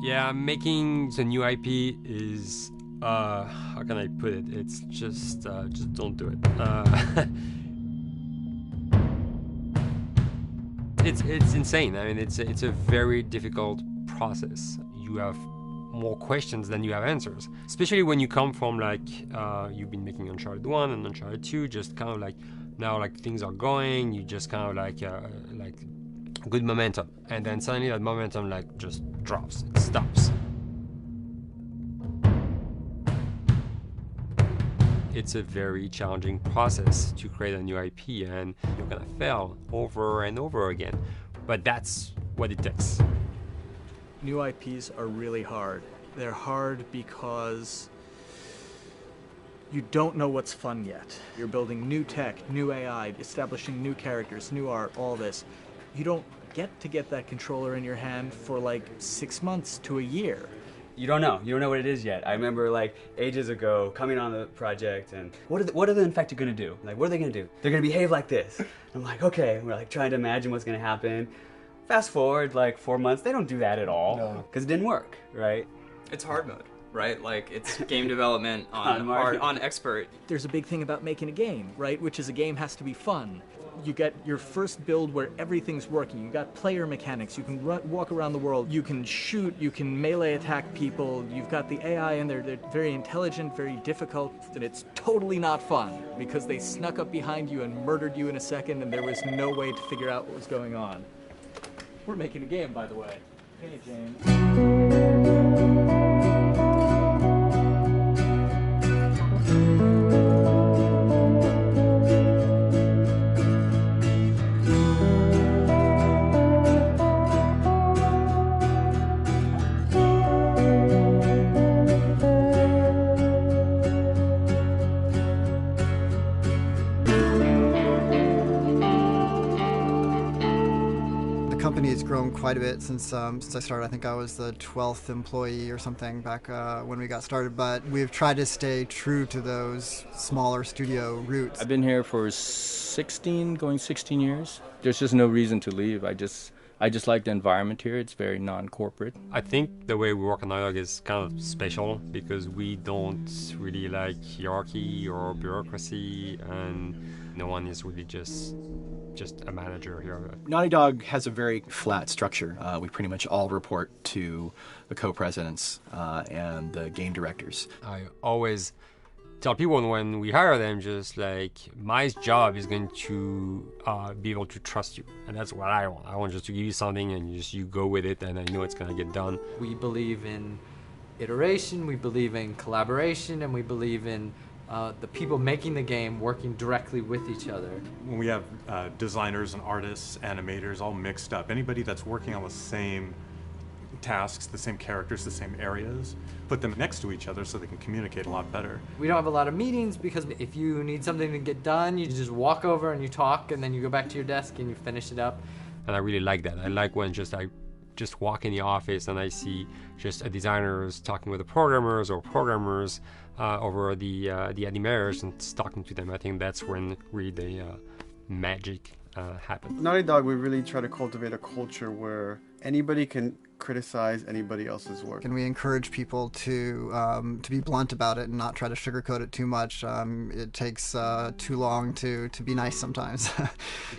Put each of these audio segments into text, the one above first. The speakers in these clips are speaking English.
Yeah, making the new IP is, how can I put it? It's just don't do it. It's insane. I mean, it's a very difficult process. You have more questions than you have answers, especially when you come from like you've been making Uncharted 1 and Uncharted 2, just kind of like now like things are going, you just kind of like good momentum, and then suddenly that momentum like just drops, it stops. It's a very challenging process to create a new IP, and you're gonna fail over and over again, but that's what it takes. New IPs are really hard. They're hard because you don't know what's fun yet. You're building new tech, new AI, establishing new characters, new art, all this. You don't get that controller in your hand for like 6 months to a year. You don't know what it is yet. I remember like ages ago coming on the project and what are the infected gonna do? Like, what are they gonna do? They're gonna behave like this. I'm like, okay, we're like trying to imagine what's gonna happen. Fast forward like 4 months, they don't do that at all because it didn't work, right? It's hard mode, right? Like, it's game development on expert. There's a big thing about making a game, right? Which is a game has to be fun. You get your first build where everything's working. You got player mechanics. You can walk around the world. You can shoot. You can melee attack people. You've got the AI in there. They're very intelligent, very difficult, and it's totally not fun because they snuck up behind you and murdered you in a second, and there was no way to figure out what was going on. We're making a game, by the way. Hey, James. The company has grown quite a bit since I started. I think I was the 12th employee or something back when we got started, but we've tried to stay true to those smaller studio roots. I've been here for 16 years. There's just no reason to leave. I just like the environment here. It's very non-corporate. I think the way we work on Naughty Dog is kind of special because we don't really like hierarchy or bureaucracy, and no one is really just a manager here. Naughty Dog has a very flat structure. We pretty much all report to the co-presidents and the game directors. I always tell people when we hire them, just like, my job is going to be able to trust you, and that's what I want. I want just to give you something and you go with it, and I know it's going to get done. We believe in iteration, we believe in collaboration, and we believe in the people making the game working directly with each other. When we have designers and artists, animators all mixed up, anybody that's working on the same tasks, the same characters, the same areas, put them next to each other so they can communicate a lot better. We don't have a lot of meetings because if you need something to get done, you just walk over and you talk, and then you go back to your desk and you finish it up. And I really like that. I like when I just walk in the office and I see just designers talking with the programmers or programmers over the animators and talking to them. I think that's when really the magic happens. Naughty Dog, we really try to cultivate a culture where anybody can criticize anybody else's work. And we encourage people to be blunt about it and not try to sugarcoat it too much. It takes too long to be nice sometimes.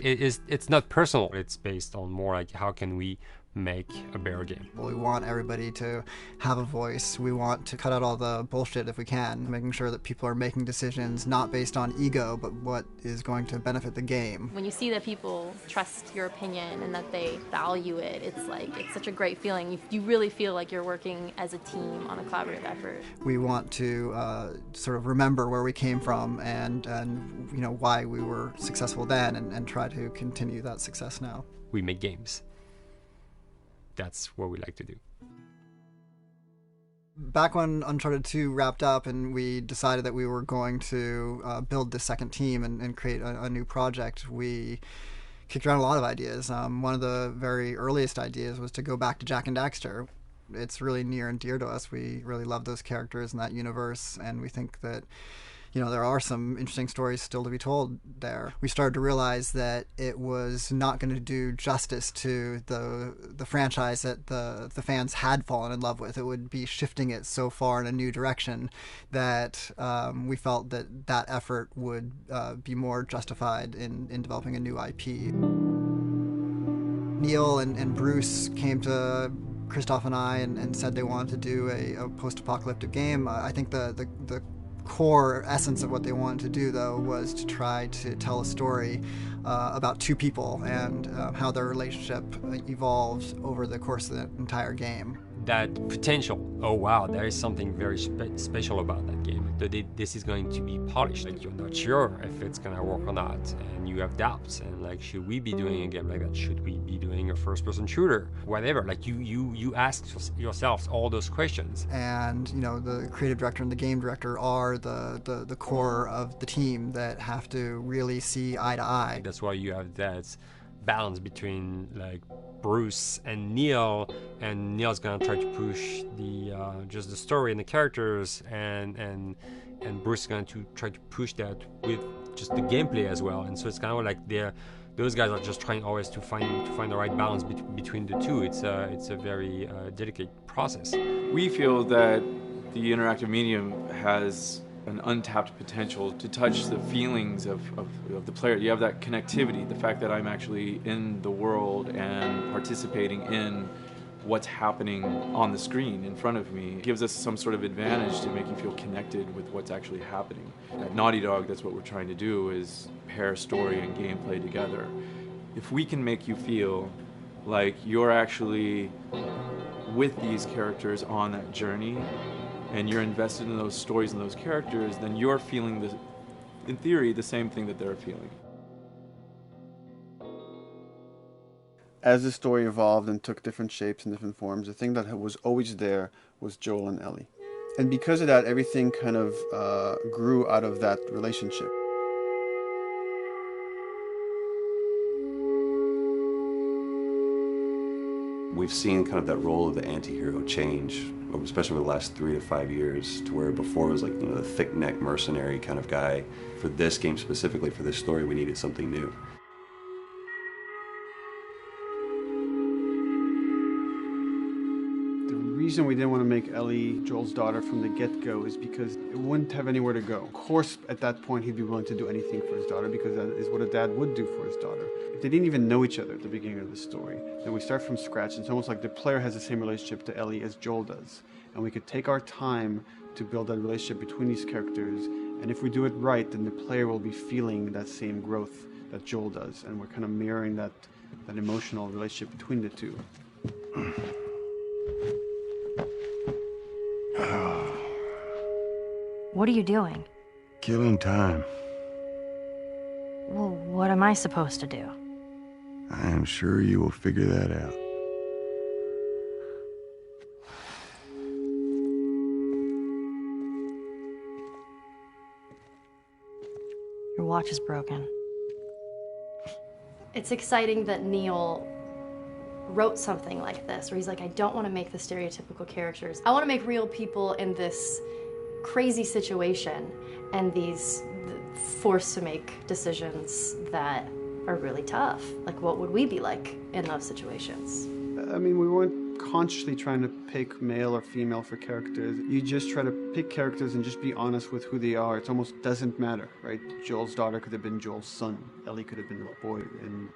It's not personal. It's based on more like how can we make a better game. We want everybody to have a voice. We want to cut out all the bullshit if we can, making sure that people are making decisions not based on ego, but what is going to benefit the game. When you see that people trust your opinion and that they value it, it's such a great feeling. You really feel like you're working as a team on a collaborative effort. We want to sort of remember where we came from and you know why we were successful then and try to continue that success now. We make games. That's what we like to do. Back when Uncharted 2 wrapped up and we decided that we were going to build the second team and create a new project, we kicked around a lot of ideas. One of the very earliest ideas was to go back to Jak and Daxter. It's really near and dear to us. We really love those characters in that universe, and we think that there are some interesting stories still to be told there. We started to realize that it was not going to do justice to the franchise that the fans had fallen in love with. It would be shifting it so far in a new direction that we felt that effort would be more justified in developing a new IP. Neil and Bruce came to Christoph and I and said they wanted to do a post-apocalyptic game. I think the core essence of what they wanted to do, though, was to try to tell a story about two people and how their relationship evolved over the course of the entire game. That potential, oh wow, there is something very special about that game. This is going to be polished. Like, you're not sure if it's gonna work or not, and you have doubts. And like, should we be doing a game like that? Should we be doing a first-person shooter? Whatever. Like, you ask yourselves all those questions. And the creative director and the game director are the core of the team that have to really see eye to eye. That's why you have that balance between like Bruce and Neil, and Neil's gonna try to push just the story and the characters, and Bruce is going to try to push that with just the gameplay as well. And so it's kind of like those guys are just trying always to find the right balance between the two. It's a very delicate process. We feel that the interactive medium has an untapped potential to touch the feelings of the player. You have that connectivity, the fact that I'm actually in the world and participating in what's happening on the screen in front of me gives us some sort of advantage to make you feel connected with what's actually happening. At Naughty Dog, that's what we're trying to do, is pair story and gameplay together. If we can make you feel like you're actually with these characters on that journey, and you're invested in those stories and those characters, then you're feeling, in theory, the same thing that they're feeling. As the story evolved and took different shapes and different forms, the thing that was always there was Joel and Ellie. And because of that, everything kind of grew out of that relationship. We've seen kind of that role of the anti-hero change, especially over the last 3 to 5 years, to where before it was like the thick-neck mercenary kind of guy. For this game specifically, for this story, we needed something new. The reason we didn't want to make Ellie Joel's daughter from the get-go is because it wouldn't have anywhere to go. Of course, at that point, he'd be willing to do anything for his daughter because that is what a dad would do for his daughter. If they didn't even know each other at the beginning of the story, then we start from scratch. It's almost like the player has the same relationship to Ellie as Joel does. And we could take our time to build that relationship between these characters. And if we do it right, then the player will be feeling that same growth that Joel does. And we're kind of mirroring that emotional relationship between the two. What are you doing? Killing time. Well, what am I supposed to do? I am sure you will figure that out. Your watch is broken. It's exciting that Neil wrote something like this, where he's like, I don't want to make the stereotypical characters. I want to make real people in this crazy situation and these forced to make decisions that are really tough. Like, what would we be like in those situations? I mean, we weren't consciously trying to pick male or female for characters. You just try to pick characters and just be honest with who they are. It almost doesn't matter, right? Joel's daughter could have been Joel's son. Ellie could have been a boy, and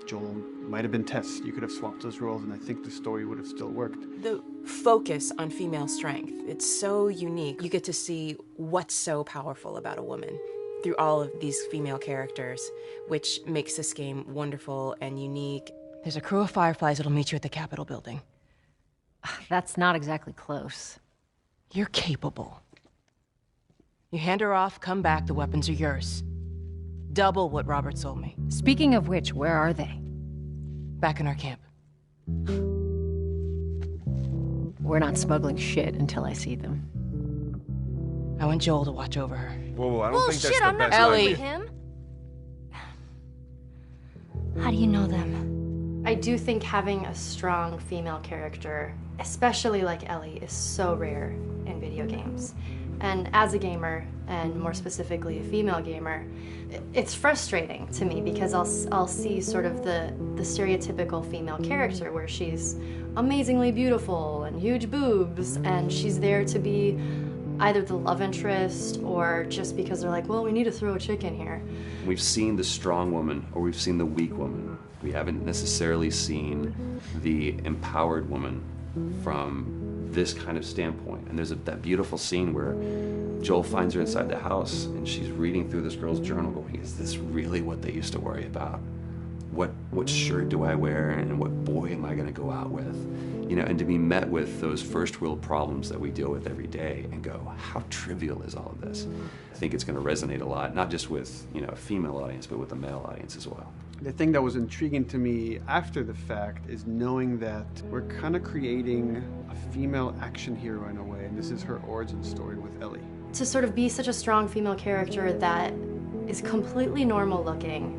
Joel might have been Tess. You could have swapped those roles, and I think the story would have still worked. The focus on female strength, it's so unique. You get to see what's so powerful about a woman through all of these female characters, which makes this game wonderful and unique. There's a crew of Fireflies that'll meet you at the Capitol building. That's not exactly close. You're capable. You hand her off, come back, the weapons are yours. Double what Robert sold me. Speaking of which, where are they? Back in our camp. We're not smuggling shit until I see them. I want Joel to watch over her. Whoa, I don't think that's Bullshit, the I'm not best Ellie. idea. him. How do you know them? I do think having a strong female character, especially like Ellie, is so rare in video games. And as a gamer, and more specifically a female gamer, it's frustrating to me because I'll see sort of the stereotypical female character where she's amazingly beautiful and huge boobs, and she's there to be either the love interest or just because they're like, well, we need to throw a chick in here. We've seen the strong woman or we've seen the weak woman. We haven't necessarily seen the empowered woman from this kind of standpoint. And there's that beautiful scene where Joel finds her inside the house and she's reading through this girl's journal going, is this really what they used to worry about? What shirt do I wear and what boy am I gonna go out with? You know, and to be met with those first world problems that we deal with every day and go, how trivial is all of this? I think it's gonna resonate a lot, not just with, you know, a female audience, but with a male audience as well. The thing that was intriguing to me after the fact is knowing that we're kind of creating a female action hero in a way, and this is her origin story with Ellie. To sort of be such a strong female character that is completely normal looking,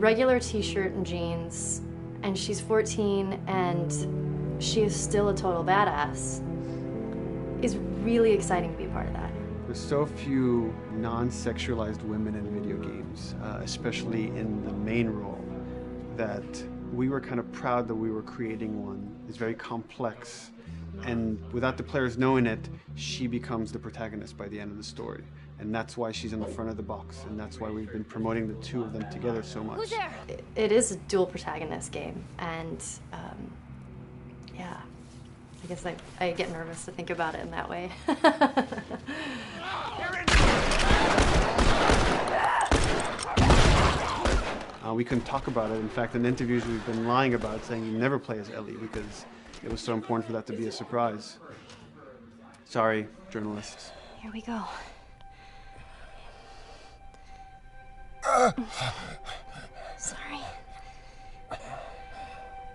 regular t-shirt and jeans, and she's 14 and she is still a total badass, is really exciting to be a part of that. There's so few non-sexualized women in video games, especially in the main role, that we were kind of proud that we were creating one. It's very complex, and without the players knowing it, she becomes the protagonist by the end of the story. And that's why she's in the front of the box, and that's why we've been promoting the two of them together so much. Who's there? It is a dual protagonist game, and yeah, I guess I get nervous to think about it in that way. We couldn't talk about it. In fact, in interviews we've been lying about it, saying you never play as Ellie because it was so important for that to be a surprise. Sorry, journalists. Here we go. Sorry.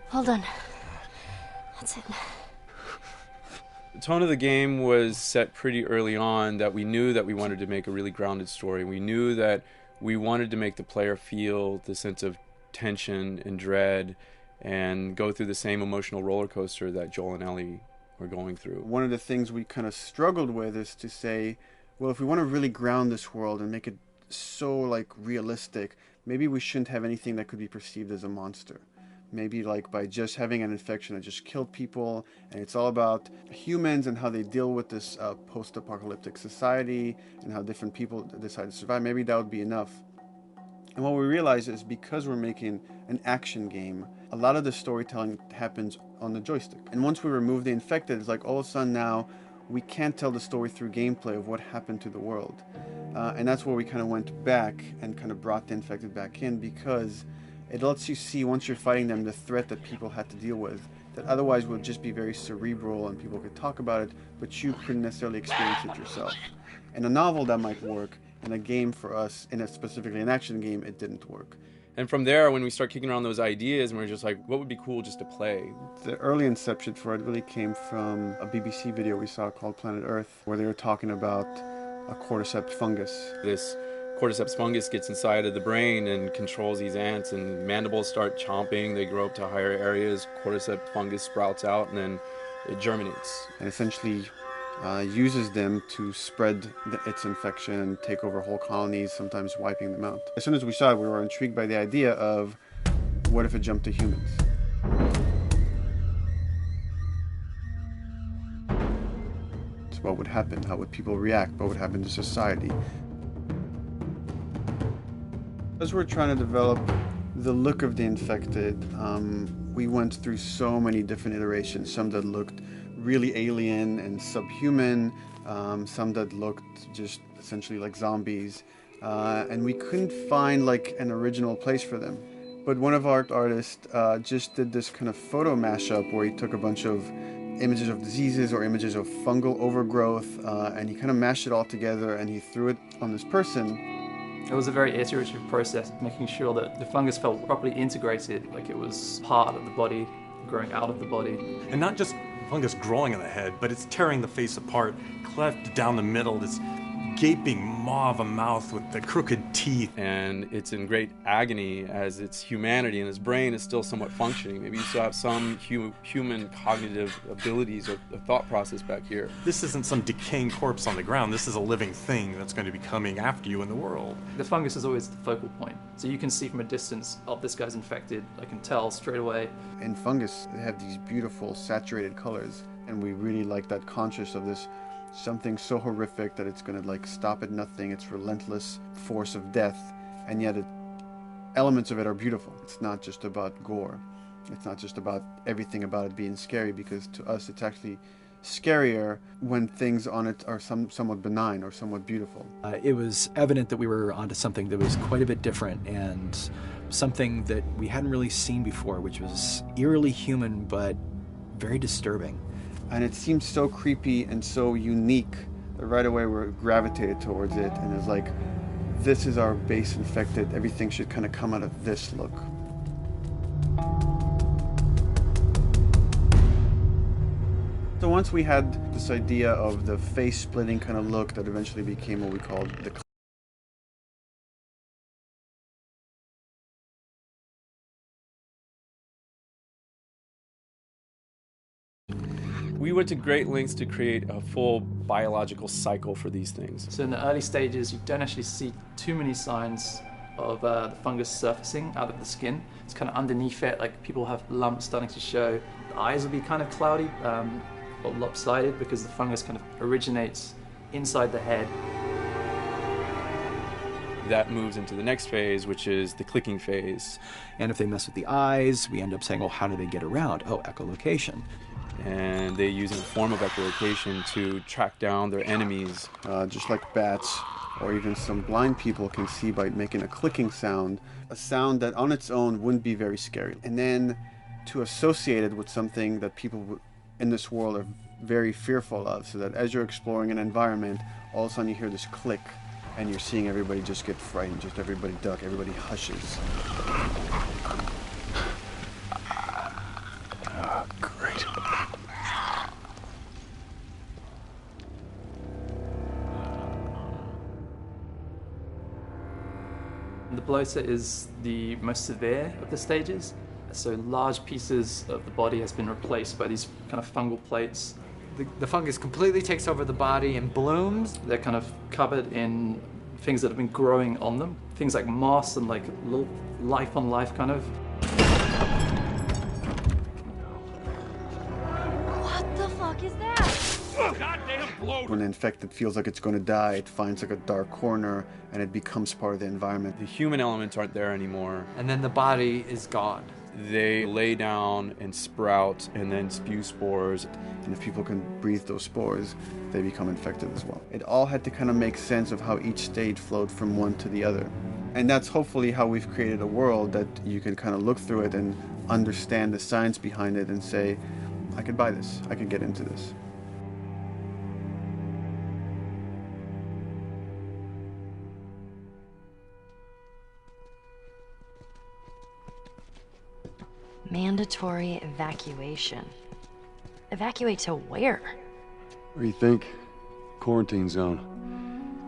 Hold on. That's it. The tone of the game was set pretty early on that we knew that we wanted to make a really grounded story. We knew that we wanted to make the player feel the sense of tension and dread and go through the same emotional roller coaster that Joel and Ellie were going through. One of the things we kind of struggled with is to say, well, if we want to really ground this world and make it so like realistic, maybe we shouldn't have anything that could be perceived as a monster. Maybe like by just having an infection that just killed people, and it's all about humans and how they deal with this post-apocalyptic society and how different people decide to survive. Maybe that would be enough. And what we realize is because we're making an action game, a lot of the storytelling happens on the joystick. And once we remove the infected, it's like all of a sudden now we can't tell the story through gameplay of what happened to the world. And that's where we kind of went back and kind of brought the infected back in, because it lets you see, once you're fighting them, the threat that people had to deal with that otherwise would just be very cerebral and people could talk about it, but you couldn't necessarily experience it yourself. In a novel that might work, in a game for us, in a specifically an action game, it didn't work. And from there, when we start kicking around those ideas, and we're just like, what would be cool just to play? The early inception for it really came from a BBC video we saw called Planet Earth, where they were talking about a cordyceps fungus. This cordyceps fungus gets inside of the brain and controls these ants, and mandibles start chomping, they grow up to higher areas, cordyceps fungus sprouts out, and then it germinates. And essentially uses them to spread its infection and take over whole colonies, sometimes wiping them out. As soon as we saw it, we were intrigued by the idea of what if it jumped to humans? So what would happen? How would people react? What would happen to society? As we're trying to develop the look of the infected, we went through so many different iterations, some that looked really alien and subhuman, some that looked just essentially like zombies, and we couldn't find like an original place for them. But one of our artists just did this kind of photo mashup where he took a bunch of images of diseases or images of fungal overgrowth, and he kind of mashed it all together and he threw it on this person. It was a very iterative process, making sure that the fungus felt properly integrated, like it was part of the body, growing out of the body. And not just fungus growing in the head, but it's tearing the face apart, cleft down the middle, this gaping maw of a mouth with the crooked teeth. And it's in great agony as its humanity and its brain is still somewhat functioning. Maybe you still have some human cognitive abilities or thought process back here. This isn't some decaying corpse on the ground. This is a living thing that's going to be coming after you in the world. The fungus is always the focal point. So you can see from a distance, oh, this guy's infected. I can tell straight away. In fungus, they have these beautiful saturated colors, and we really like that conscious of this something so horrific that it's going to like stop at nothing. It's relentless force of death, and yet elements of it are beautiful. It's not just about gore. It's not just about everything about it being scary, because to us it's actually scarier when things on it are somewhat benign or somewhat beautiful. It was evident that we were onto something that was quite a bit different and something that we hadn't really seen before, which was eerily human but very disturbing. And it seemed so creepy and so unique that right away we gravitated towards it, and it's like, this is our base infected, everything should kind of come out of this look. So once we had this idea of the face splitting kind of look that eventually became what we called the We went to great lengths to create a full biological cycle for these things. So in the early stages, you don't actually see too many signs of the fungus surfacing out of the skin. It's kind of underneath it, like people have lumps starting to show. The eyes will be kind of cloudy or lopsided because the fungus kind of originates inside the head. That moves into the next phase, which is the clicking phase. And if they mess with the eyes, we end up saying, well, how do they get around? Oh, echolocation. And they use a form of echolocation to track down their enemies. Just like bats or even some blind people can see by making a clicking sound, a sound that on its own wouldn't be very scary. And then to associate it with something that people in this world are very fearful of, so that as you're exploring an environment, all of a sudden you hear this click and you're seeing everybody just get frightened, just everybody duck, everybody hushes. Great. The bloater is the most severe of the stages. So large pieces of the body has been replaced by these kind of fungal plates. The fungus completely takes over the body and blooms. They're kind of covered in things that have been growing on them. Things like moss and like little life on life kind of. What the fuck is that? Goddamn bloater! When the infected feels like it's going to die, it finds like a dark corner and it becomes part of the environment. The human elements aren't there anymore. And then the body is gone. They lay down and sprout and then spew spores. And if people can breathe those spores, they become infected as well. It all had to kind of make sense of how each stage flowed from one to the other. And that's hopefully how we've created a world that you can kind of look through it and understand the science behind it and say, I could buy this, I could get into this. Mandatory evacuation. Evacuate to where? What do you think? Quarantine zone.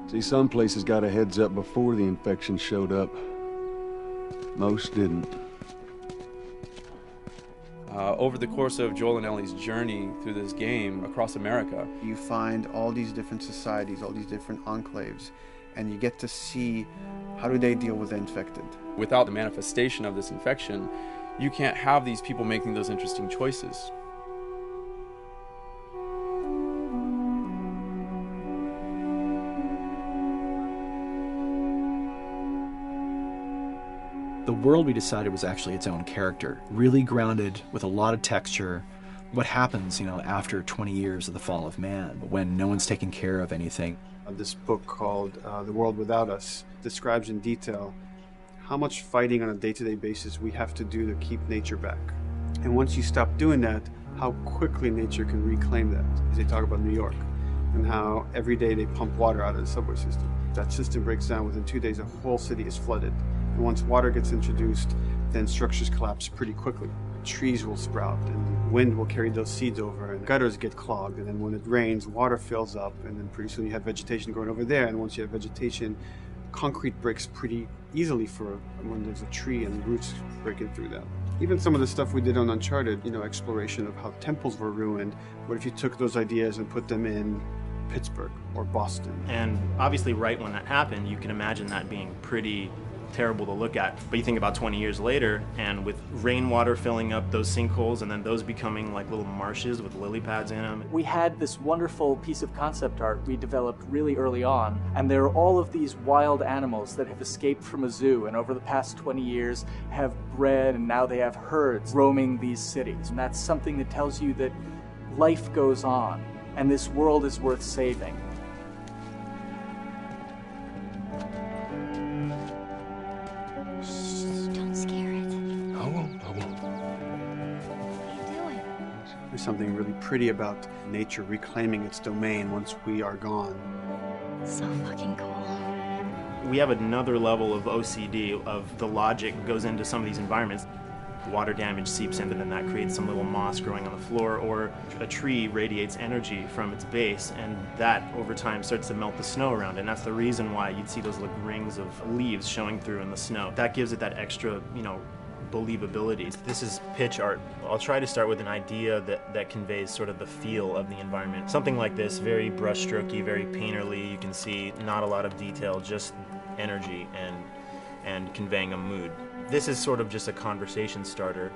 See, some places got a heads up before the infection showed up. Most didn't. Over the course of Joel and Ellie's journey through this game across America, you find all these different societies, all these different enclaves, and you get to see how do they deal with the infected. without the manifestation of this infection, you can't have these people making those interesting choices. The world we decided was actually its own character, really grounded with a lot of texture. What happens, after 20 years of the fall of man, when no one's taking care of anything? This book called The World Without Us describes in detail how much fighting on a day-to-day basis we have to do to keep nature back. And once you stop doing that, how quickly nature can reclaim that. As they talk about New York and how every day they pump water out of the subway system. That system breaks down within 2 days, a whole city is flooded. And once water gets introduced, then structures collapse pretty quickly. Trees will sprout, and wind will carry those seeds over, and gutters get clogged, and then when it rains, water fills up, and then pretty soon you have vegetation growing over there, and once you have vegetation, concrete breaks pretty easily for when there's a tree and roots breaking through that. Even some of the stuff we did on Uncharted, exploration of how temples were ruined, what if you took those ideas and put them in Pittsburgh or Boston? And obviously right when that happened, you can imagine that being pretty terrible to look at. But you think about 20 years later, and with rainwater filling up those sinkholes and then those becoming like little marshes with lily pads in them. We had this wonderful piece of concept art we developed really early on, and there are all of these wild animals that have escaped from a zoo and over the past 20 years have bred, and now they have herds roaming these cities. And that's something that tells you that life goes on and this world is worth saving. There's something really pretty about nature reclaiming its domain once we are gone. So fucking cool. We have another level of OCD of the logic goes into some of these environments. Water damage seeps in, and then that creates some little moss growing on the floor, or a tree radiates energy from its base, and that over time starts to melt the snow around, and that's the reason why you'd see those little rings of leaves showing through in the snow. That gives it that extra, believability. This is pitch art. I'll try to start with an idea that conveys sort of the feel of the environment. Something like this, very brushstrokey, very painterly. You can see not a lot of detail, just energy and conveying a mood. This is sort of just a conversation starter,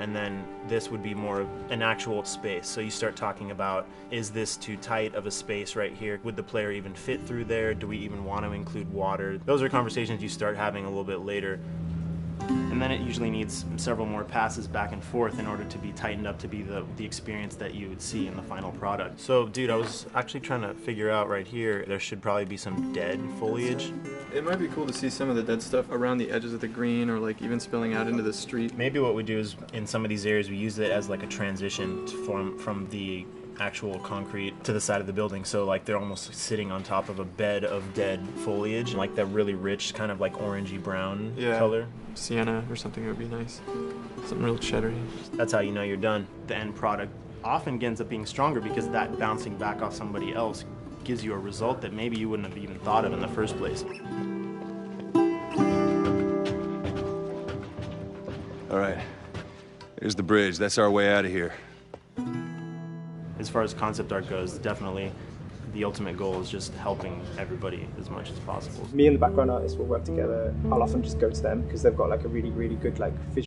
and then this would be more of an actual space. So you start talking about, is this too tight of a space right here? Would the player even fit through there? Do we even want to include water? Those are conversations you start having a little bit later. And then it usually needs several more passes back and forth in order to be tightened up to be the experience that you would see in the final product. So, dude, I was actually trying to figure out right here, there should probably be some dead foliage. It might be cool to see some of the dead stuff around the edges of the green, or like even spilling out into the street. Maybe what we do is, in some of these areas, we use it as like a transition from the actual concrete to the side of the building, so like they're almost sitting on top of a bed of dead foliage, like that really rich kind of like orangey brown color. Sienna or something would be nice. Something real cheddary. That's how you know you're done. The end product often ends up being stronger because that bouncing back off somebody else gives you a result that maybe you wouldn't have even thought of in the first place. All right, here's the bridge. That's our way out of here. As far as concept art goes, definitely the ultimate goal is just helping everybody as much as possible. Me and the background artist will work together. I'll often just go to them because they've got like a really, really good like visual